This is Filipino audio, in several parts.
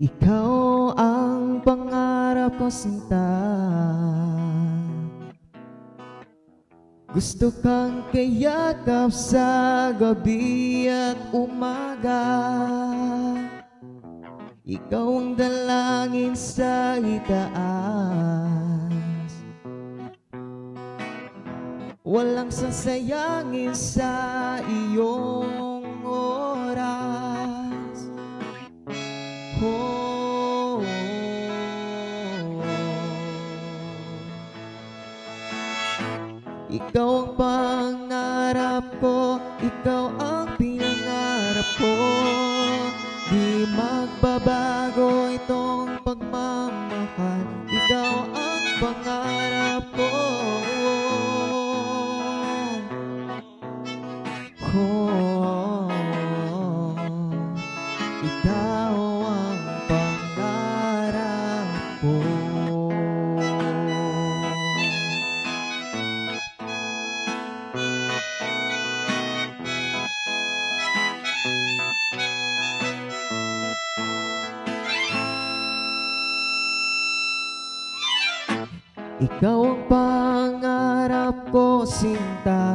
Ikaw ang pangarap ko, sinta. Gusto kang kayakap sa gabi at umaga. Ikaw ang dalangin sa itaas. Walang sasayangin sa iyong oras. Oh, ikaw ang pangarap ko, ikaw ang pinangarap ko. Di magbabago itong pagmamahal, ikaw ang pangarap ko. Ikaw ang pangarap ko. Ikaw ang pangarap ko, sinta.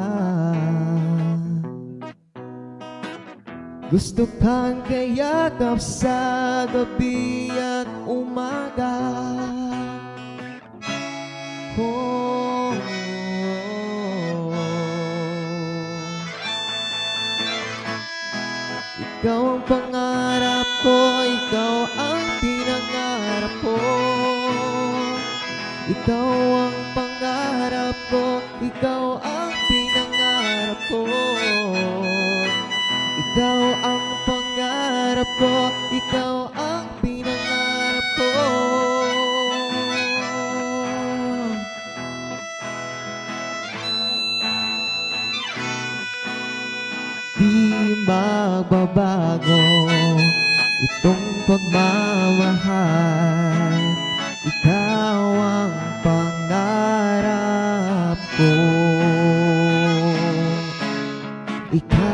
Gusto kang kayakap sa gabi at umaga. Oh, ikaw ang pangarap ko, ikaw ang pinangarap ko. Ikaw ang pangarap ko, ikaw ang pinangarap ko. Ikaw ang pangarap ko, ikaw ang pinangarap ko. Di magbabago itong pagmamahal, ikaw ang pangarap ko. Ikaw